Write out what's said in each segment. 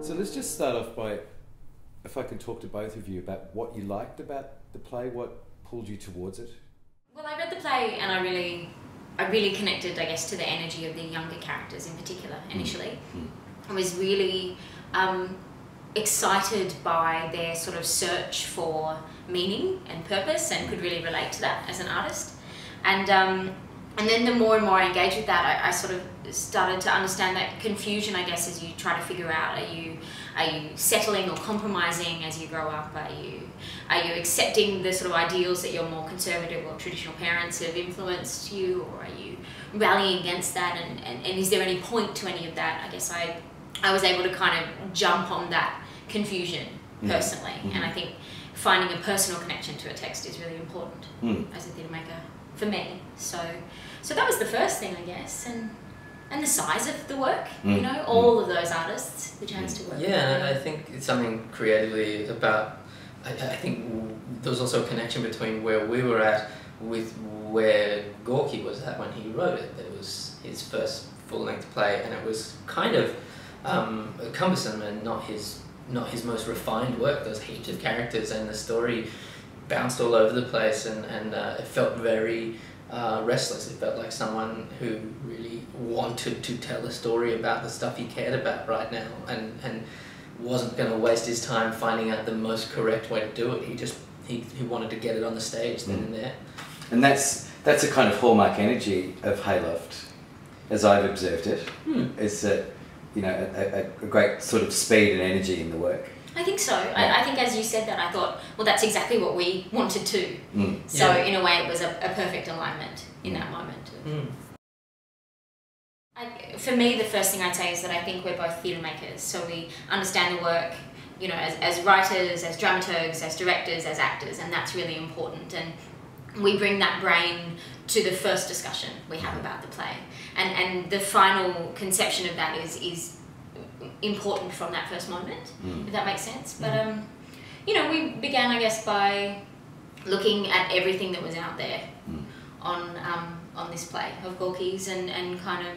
So let's just start off by, if I could talk to both of you about what you liked about the play, what pulled you towards it. Well, I read the play and I really connected, I guess, to the energy of the younger characters in particular initially. I was really excited by their sort of search for meaning and purpose, and could really relate to that as an artist. And then the more and more I engaged with that, I sort of started to understand that confusion, I guess, as you try to figure out, are you settling or compromising as you grow up? Are you accepting the sort of ideals that your more conservative or traditional parents have influenced you, or are you rallying against that? And is there any point to any of that? I guess I was able to kind of jump on that confusion personally, and I think finding a personal connection to a text is really important as a theatre maker for me. So that was the first thing, I guess, and the size of the work, you know, all of those artists, the chance to work with. Yeah, and I think it's something creatively about, I think there was also a connection between where we were at with where Gorky was at when he wrote it. It was his first full-length play, and it was kind of cumbersome and not his most refined work. There was heaps of characters and the story bounced all over the place, and it felt very restless. It felt like someone who really wanted to tell a story about the stuff he cared about right now, and wasn't going to waste his time finding out the most correct way to do it. He wanted to get it on the stage then and there. And that's a kind of hallmark energy of Hayloft, as I've observed it, is that, you know, a great sort of speed and energy in the work. I think so. Yeah. I think as you said that, I thought, well, that's exactly what we wanted to. So in a way, it was a perfect alignment in that moment. For me, the first thing I'd say is that I think we're both theatre makers, so we understand the work, you know, as writers, as dramaturgs, as directors, as actors, and that's really important. And we bring that brain to the first discussion we have about the play, and the final conception of that is important from that first moment, if that makes sense. But you know, we began, I guess, by looking at everything that was out there on this play of Gorky's, and kind of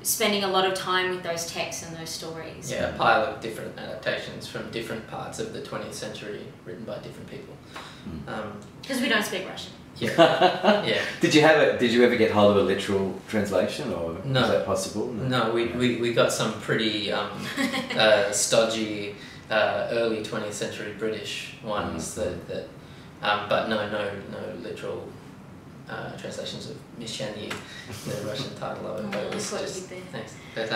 spending a lot of time with those texts and those stories. Yeah, a pile of different adaptations from different parts of the 20th century, written by different people. Because we don't speak Russian. Yeah. Yeah. Did you ever get hold of a literal translation, or was that possible? No, we got some pretty stodgy early 20th century British ones but no literal translations of Miss Shani, the Russian title of it. But it was just, thanks. But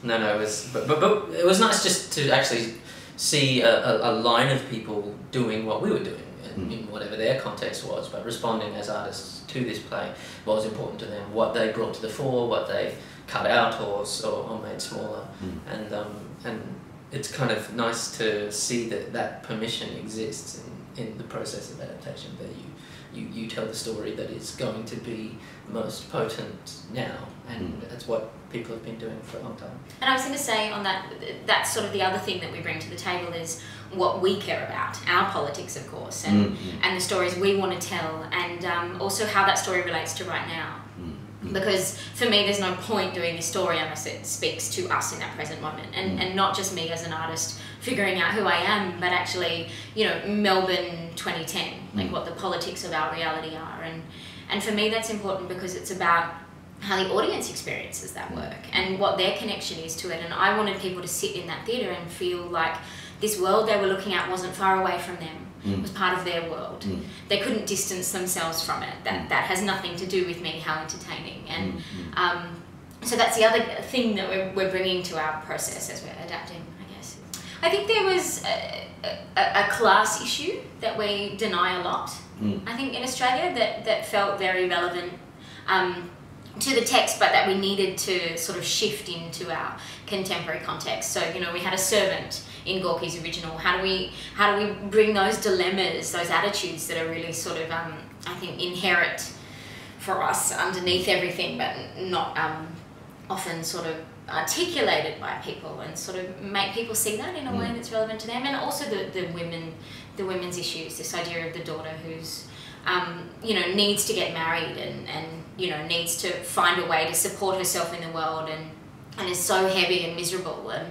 no, it was but it was nice just to actually see a line of people doing what we were doing, in whatever their context was, but responding as artists to this play, what was important to them, what they brought to the fore, what they cut out or made smaller, and it's kind of nice to see that permission exists in the process of adaptation, that you tell the story that is going to be most potent now, and that's what people have been doing for a long time. And I was going to say on that's sort of the other thing that we bring to the table is what we care about, our politics, of course, and the stories we want to tell, and also how that story relates to right now. Because for me, there's no point doing this story unless it speaks to us in that present moment, and not just me as an artist figuring out who I am, but actually, you know, Melbourne 2010, like what the politics of our reality are, and for me that's important because it's about how the audience experiences that work and what their connection is to it. And I wanted people to sit in that theatre and feel like this world they were looking at wasn't far away from them. It was part of their world. They couldn't distance themselves from it. That has nothing to do with me, how entertaining. And so that's the other thing that we're bringing to our process as we're adapting, I guess. I think there was a class issue that we deny a lot, I think, in Australia, that felt very relevant to the text, but that we needed to sort of shift into our contemporary context. So, you know, we had a servant in Gorky's original. How do we bring those dilemmas, those attitudes that are really sort of, I think, inherent for us underneath everything, but not often sort of articulated by people, and sort of make people see that in a way that's relevant to them. And also the women's issues, this idea of the daughter who's you know, needs to get married and you know, needs to find a way to support herself in the world, and is so heavy and miserable. And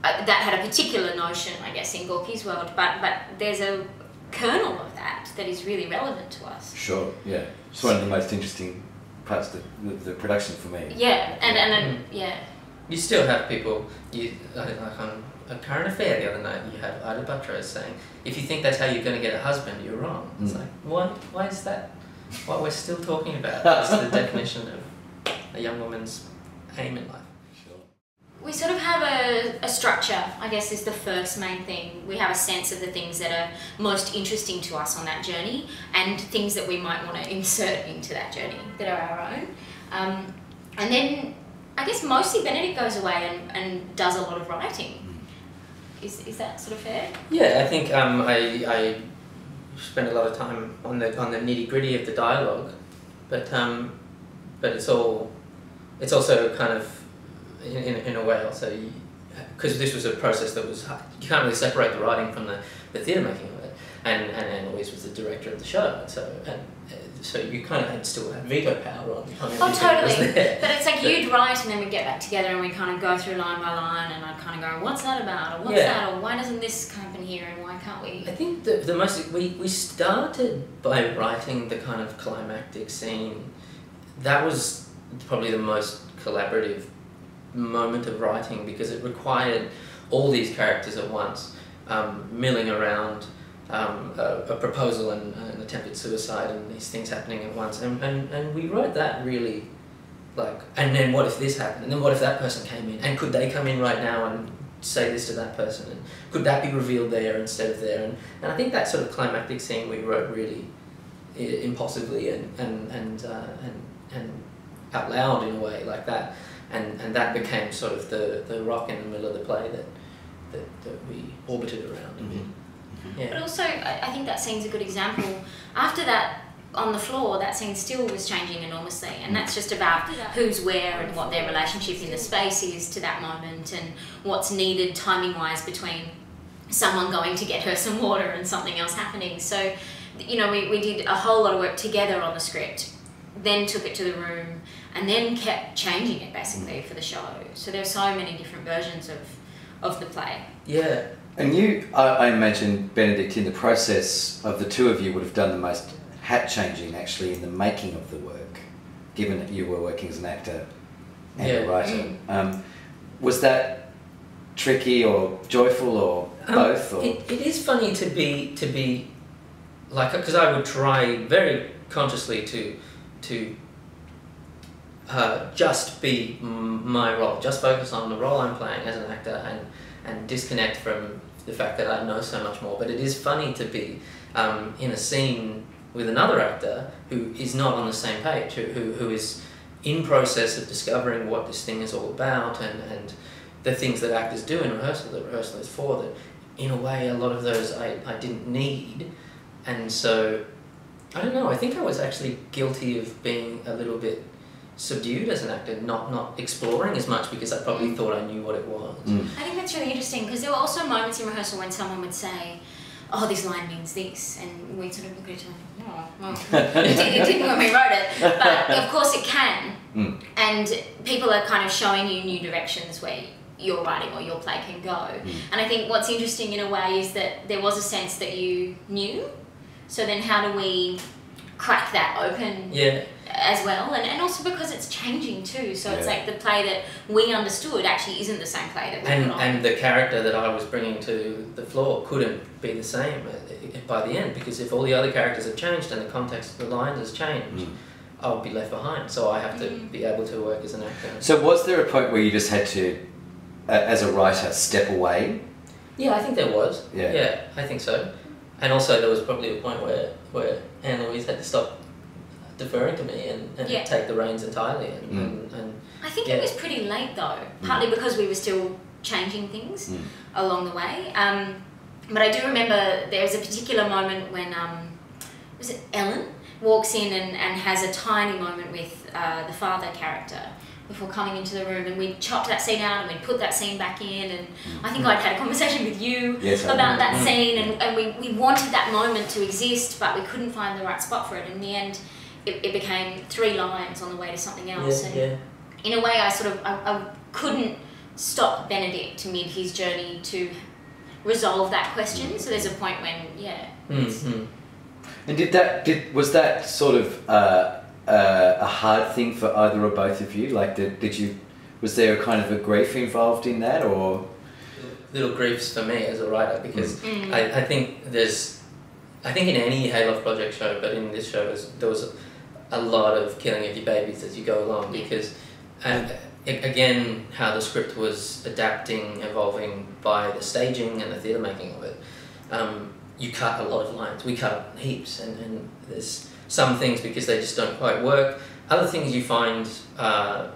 that had a particular notion, I guess, in Gorky's world, but there's a kernel of that is really relevant to us. Sure, yeah. It's one of the most interesting parts of the production for me. Yeah, and yeah. You still have people, like on A Current Affair the other night, you have Ida Buttrose saying, if you think that's how you're going to get a husband, you're wrong. It's like, why is that what we're still talking about? That's the definition of a young woman's aim in life. We sort of have a structure, I guess, is the first main thing. We have a sense of the things that are most interesting to us on that journey and things that we might want to insert into that journey that are our own. And then, I guess mostly Benedict goes away and does a lot of writing. Is that sort of fair? Yeah, I think I spend a lot of time on the nitty-gritty of the dialogue, but it's also kind of in a way also, because this was a process that was, you can't really separate the writing from the theatre making of it, and Anne-Louise was the director of the show, so you kind of still had veto power on. Oh, totally. But it's like you'd write and then we'd get back together and we'd kind of go through line by line, and I'd kind of go, what's that about, or what's that, or why doesn't this happen here, and why can't we? I think the most, we started by writing the kind of climactic scene. That was probably the most collaborative moment of writing, because it required all these characters at once, milling around a proposal and an attempted suicide and these things happening at once, and we wrote that really like, and then what if this happened, and then what if that person came in, and could they come in right now and say this to that person, and could that be revealed there instead of there, and I think that sort of climactic scene we wrote really impulsively and out loud in a way like that. And that became sort of the rock in the middle of the play that we orbited around a bit. Yeah. But also, I think that scene's a good example. After that, on the floor, that scene still was changing enormously, and that's just about who's where and what their relationship in the space is to that moment, and what's needed timing-wise between someone going to get her some water and something else happening. So, you know, we did a whole lot of work together on the script, then took it to the room, and then kept changing it basically for the show. So there are so many different versions of the play. Yeah. And you, I imagine, Benedict, in the process of the two of you would have done the most hat changing actually in the making of the work, given that you were working as an actor and a writer. Was that tricky or joyful or both? Or? It is funny to be like, because I would try very consciously to just be my role, just focus on the role I'm playing as an actor, and disconnect from the fact that I know so much more. But it is funny to be in a scene with another actor who is not on the same page, who is in process of discovering what this thing is all about, and the things that actors do in rehearsal, that rehearsal is for, that in a way a lot of those I didn't need. And so, I don't know, I think I was actually guilty of being a little bit subdued as an actor, not exploring as much, because I probably thought I knew what it was. I think that's really interesting, because there were also moments in rehearsal when someone would say, oh, this line means this, and we'd sort of look at each other and go, oh, well, it didn't when we wrote it, but of course it can, and people are kind of showing you new directions where your writing or your play can go. And I think what's interesting in a way is that there was a sense that you knew, so then how do we crack that open as well, and also because it's changing too, so it's like the play that we understood actually isn't the same play that we put on. And the character that I was bringing to the floor couldn't be the same by the end, because if all the other characters have changed and the context of the lines has changed, I'll be left behind, so I have to be able to work as an actor. So was there a point where you just had to, as a writer, step away? Yeah, I think there was. Yeah, I think so. And also there was probably a point where Anne-Louise had to stop deferring to me and take the reins entirely. And I think it was pretty late though, partly because we were still changing things along the way. But I do remember there was a particular moment when, was it Ellen, walks in and has a tiny moment with the father character before coming into the room, and we chopped that scene out and we put that scene back in, and I think I'd had a conversation with you about that scene, and we wanted that moment to exist, but we couldn't find the right spot for it. In the end, it became 3 lines on the way to something else, in a way I couldn't stop Benedict mid his journey to resolve that question. So there's a point when, And was that sort of a hard thing for either or both of you? Like, was there a kind of a grief involved in that, or? Little griefs for me as a writer, because I think in any Hayloft project show, but in this show there was a lot of killing of your babies as you go along, because again, how the script was adapting, evolving by the staging and the theatre making of it. You cut a lot of lines. We cut heaps, and there's some things because they just don't quite work. Other things you find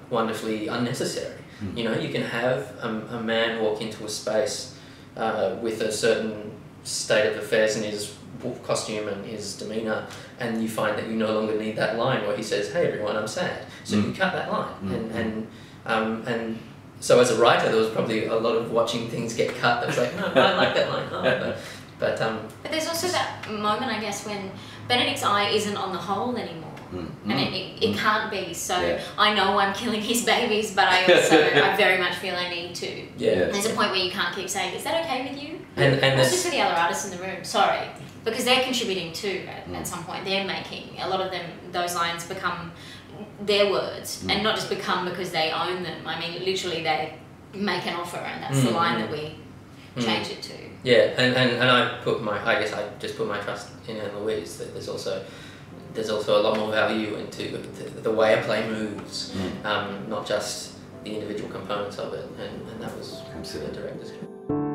wonderfully unnecessary. You know, you can have a man walk into a space with a certain state of affairs in his costume and his demeanour, and you find that you no longer need that line where he says, "Hey everyone, I'm sad." So you cut that line, and so as a writer, there was probably a lot of watching things get cut. That was like, no, I like that line. But there's also that moment, I guess, when Benedict's eye isn't on the hole anymore. And it can't be. So I know I'm killing his babies, but I very much feel I need to. There's a point where you can't keep saying, "Is that okay with you?" And that's just for the other artists in the room. Sorry, because they're contributing too. At some point, they're making a lot of them. Those lines become their words, and not just become because they own them. I mean, literally, they make an offer, and that's the line that we change it to. Yeah, and I guess I just put my trust in Anne-Louise. That there's also a lot more value into the way a play moves, not just the individual components of it, and that was the director's job.